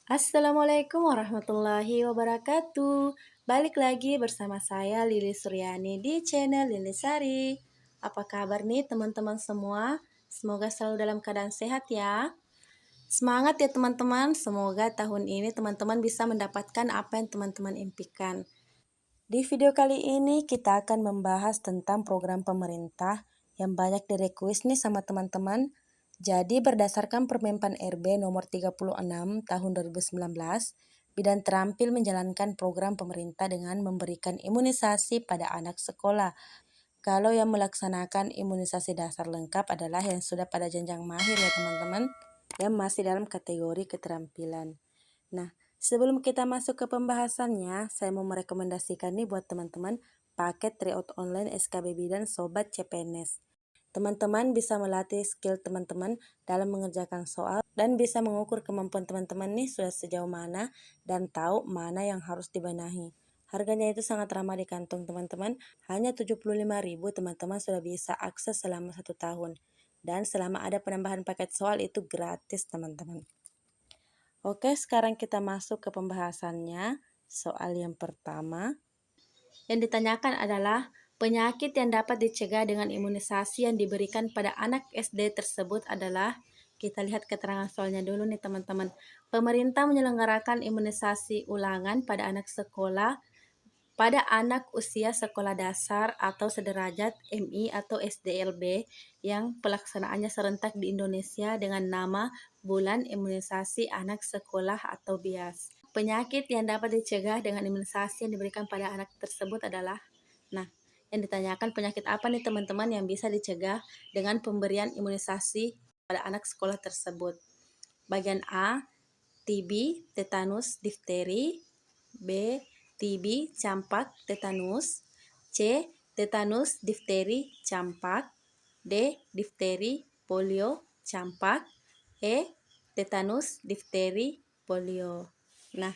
Assalamualaikum warahmatullahi wabarakatuh. Balik lagi bersama saya Lili Suryani di channel Lili Sari. Apa kabar nih teman-teman semua? Semoga selalu dalam keadaan sehat ya. Semangat ya teman-teman. Semoga tahun ini teman-teman bisa mendapatkan apa yang teman-teman impikan. Di video kali ini kita akan membahas tentang program pemerintah yang banyak di-request nih sama teman-teman. Jadi berdasarkan Permenpan RB nomor 36 tahun 2019, Bidan terampil menjalankan program pemerintah dengan memberikan imunisasi pada anak sekolah. Kalau yang melaksanakan imunisasi dasar lengkap adalah yang sudah pada jenjang mahir ya teman-teman, yang masih dalam kategori keterampilan. Nah, sebelum kita masuk ke pembahasannya, saya mau merekomendasikan nih buat teman-teman paket tryout online SKB Bidan Sobat CPNS. Teman-teman bisa melatih skill teman-teman dalam mengerjakan soal dan bisa mengukur kemampuan teman-teman nih sudah sejauh mana dan tahu mana yang harus dibenahi. Harganya itu sangat ramah di kantong teman-teman, hanya 75.000 teman-teman sudah bisa akses selama 1 tahun. Dan selama ada penambahan paket soal itu gratis teman-teman. Oke, sekarang kita masuk ke pembahasannya. Soal yang pertama yang ditanyakan adalah penyakit yang dapat dicegah dengan imunisasi yang diberikan pada anak SD tersebut adalah, kita lihat keterangan soalnya dulu nih teman-teman. Pemerintah menyelenggarakan imunisasi ulangan pada anak sekolah pada anak usia sekolah dasar atau sederajat MI atau SDLB yang pelaksanaannya serentak di Indonesia dengan nama Bulan Imunisasi Anak Sekolah atau BIAS. Penyakit yang dapat dicegah dengan imunisasi yang diberikan pada anak tersebut adalah, nah, yang ditanyakan penyakit apa nih teman-teman yang bisa dicegah dengan pemberian imunisasi pada anak sekolah tersebut. Bagian A, TB, tetanus, difteri. B, TB, campak, tetanus. C, tetanus, difteri, campak. D, difteri, polio, campak. E, tetanus, difteri, polio. Nah,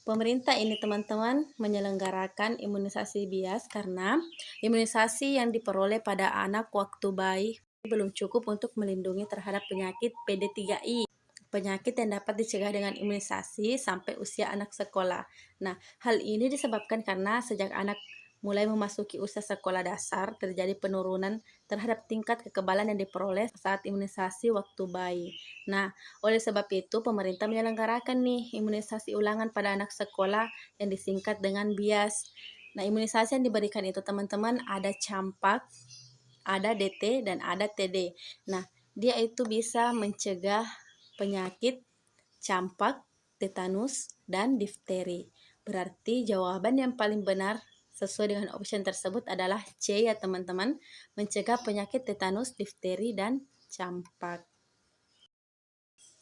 pemerintah ini teman-teman menyelenggarakan imunisasi bias karena imunisasi yang diperoleh pada anak waktu bayi belum cukup untuk melindungi terhadap penyakit PD3I. Penyakit yang dapat dicegah dengan imunisasi sampai usia anak sekolah. Nah, hal ini disebabkan karena sejak anak mulai memasuki usia sekolah dasar, terjadi penurunan terhadap tingkat kekebalan yang diperoleh saat imunisasi waktu bayi. Nah, oleh sebab itu pemerintah menyelenggarakan nih imunisasi ulangan pada anak sekolah yang disingkat dengan BIAS. Nah, imunisasi yang diberikan itu teman-teman ada campak, ada DT, dan ada TD. Nah, dia itu bisa mencegah penyakit campak, tetanus, dan difteri. Berarti jawaban yang paling benar sesuai dengan option tersebut adalah C ya teman-teman, mencegah penyakit tetanus, difteri, dan campak.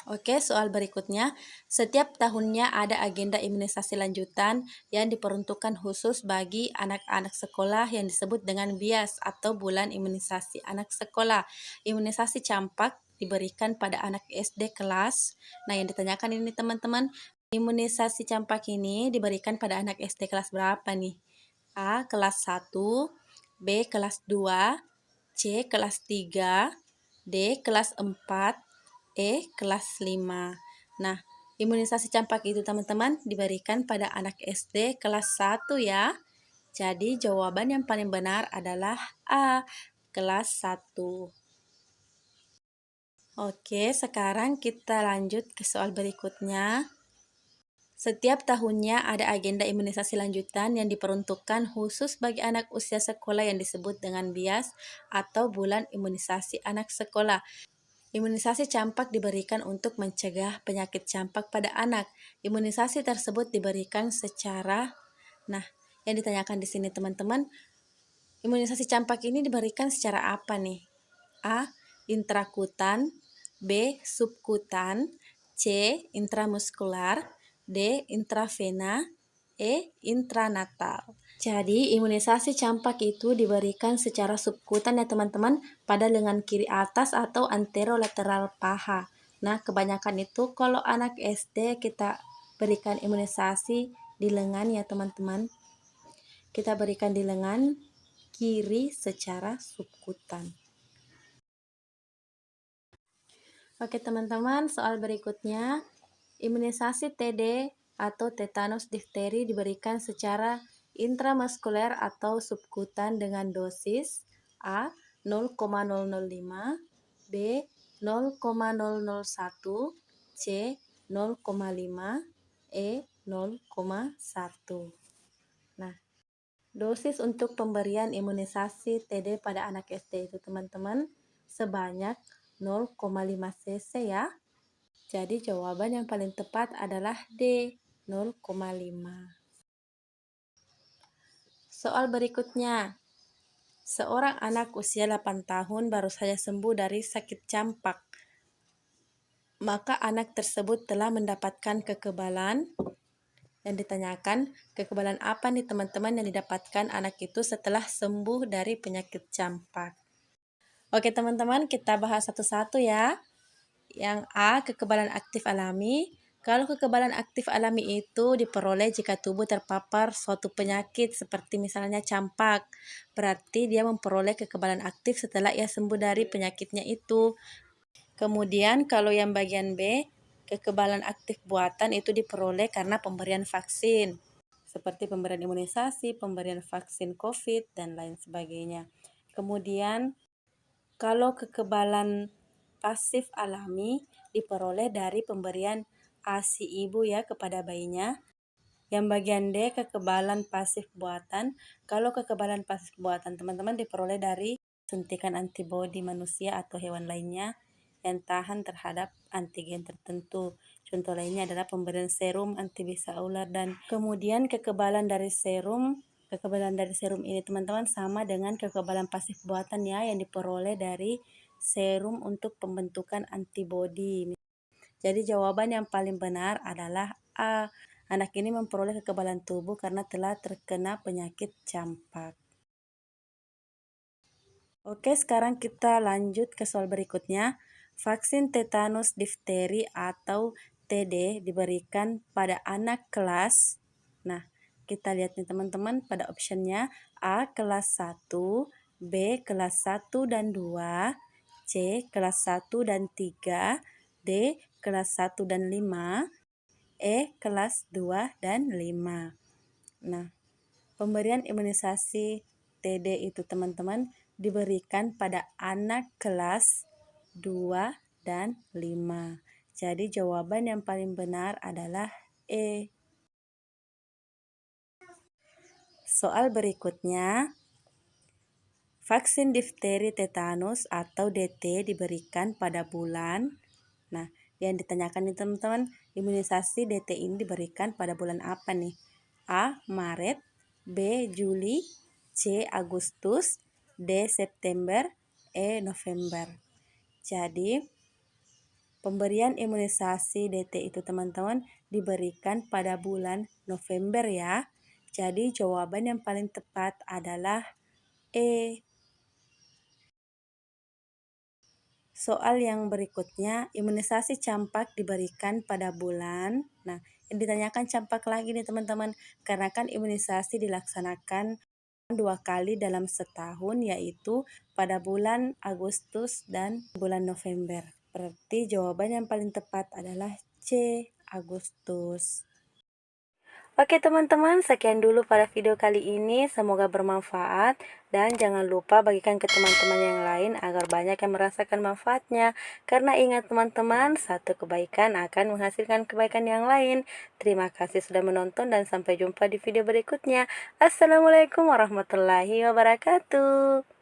Oke, soal berikutnya. Setiap tahunnya ada agenda imunisasi lanjutan yang diperuntukkan khusus bagi anak-anak sekolah yang disebut dengan BIAS atau Bulan Imunisasi Anak Sekolah. Imunisasi campak diberikan pada anak SD kelas. Nah, yang ditanyakan ini teman-teman, imunisasi campak ini diberikan pada anak SD kelas berapa nih? A. Kelas 1, B. Kelas 2, C. Kelas 3, D. Kelas 4, kelas 5. Nah, imunisasi campak itu teman-teman diberikan pada anak SD kelas 1 ya. Jadi jawaban yang paling benar adalah A, kelas 1. Oke, sekarang kita lanjut ke soal berikutnya. Setiap tahunnya ada agenda imunisasi lanjutan yang diperuntukkan khusus bagi anak usia sekolah yang disebut dengan BIAS atau Bulan Imunisasi Anak Sekolah. Imunisasi campak diberikan untuk mencegah penyakit campak pada anak. Imunisasi tersebut diberikan secara, nah, yang ditanyakan di sini teman-teman, imunisasi campak ini diberikan secara apa nih? A. Intrakutan, B. Subkutan, C. Intramuskular, D. Intravena, E. Intranatal. Jadi, imunisasi campak itu diberikan secara subkutan ya teman-teman pada lengan kiri atas atau anterolateral paha. Nah, kebanyakan itu kalau anak SD kita berikan imunisasi di lengan ya teman-teman. Kita berikan di lengan kiri secara subkutan. Oke teman-teman, soal berikutnya. Imunisasi TD atau tetanus difteri diberikan secara intramuskuler atau subkutan dengan dosis A 0,005, B 0,001, C 0,5, E 0,1. Nah, dosis untuk pemberian imunisasi TD pada anak SD itu teman-teman sebanyak 0,5 cc ya. Jadi jawaban yang paling tepat adalah D, 0,5. Soal berikutnya. Seorang anak usia 8 tahun baru saja sembuh dari sakit campak. Maka anak tersebut telah mendapatkan kekebalan. Yang ditanyakan, kekebalan apa nih teman-teman yang didapatkan anak itu setelah sembuh dari penyakit campak? Oke teman-teman, kita bahas satu-satu ya. Yang A, kekebalan aktif alami. Kalau kekebalan aktif alami itu diperoleh jika tubuh terpapar suatu penyakit seperti misalnya campak. Berarti dia memperoleh kekebalan aktif setelah ia sembuh dari penyakitnya itu. Kemudian kalau yang bagian B, kekebalan aktif buatan itu diperoleh karena pemberian vaksin. Seperti pemberian imunisasi, pemberian vaksin COVID, dan lain sebagainya. Kemudian kalau kekebalan pasif alami diperoleh dari pemberian ASI ibu ya kepada bayinya. Yang bagian D, kekebalan pasif buatan. Kalau kekebalan pasif buatan teman-teman diperoleh dari suntikan antibodi manusia atau hewan lainnya yang tahan terhadap antigen tertentu. Contoh lainnya adalah pemberian serum anti bisa ular. Dan kemudian kekebalan dari serum ini teman-teman sama dengan kekebalan pasif buatan ya yang diperoleh dari serum untuk pembentukan antibodi. Jadi jawaban yang paling benar adalah A. Anak ini memperoleh kekebalan tubuh karena telah terkena penyakit campak. Oke, sekarang kita lanjut ke soal berikutnya. Vaksin tetanus difteri atau TD diberikan pada anak kelas. Nah, kita lihat nih teman-teman pada optionnya A kelas 1, B kelas 1 dan 2, C kelas 1 dan 3, D kelas 1 dan 5, E kelas 2 dan 5. Nah, pemberian imunisasi TD itu teman-teman diberikan pada anak kelas 2 dan 5. Jadi jawaban yang paling benar adalah E. Soal berikutnya, vaksin difteri tetanus atau DT diberikan pada bulan. Nah, yang ditanyakan nih teman-teman, imunisasi DT ini diberikan pada bulan apa nih? A. Maret, B. Juli, C. Agustus, D. September, E. November. Jadi, pemberian imunisasi DT itu teman-teman diberikan pada bulan November ya. Jadi jawaban yang paling tepat adalah E. Soal yang berikutnya, imunisasi campak diberikan pada bulan. Nah, yang ditanyakan campak lagi nih teman-teman, karena kan imunisasi dilaksanakan 2 kali dalam setahun, yaitu pada bulan Agustus dan bulan November. Berarti jawaban yang paling tepat adalah C, Agustus. Oke teman-teman, sekian dulu pada video kali ini. Semoga bermanfaat. Dan jangan lupa bagikan ke teman-teman yang lain agar banyak yang merasakan manfaatnya. Karena ingat teman-teman, satu kebaikan akan menghasilkan kebaikan yang lain. Terima kasih sudah menonton dan sampai jumpa di video berikutnya. Assalamualaikum warahmatullahi wabarakatuh.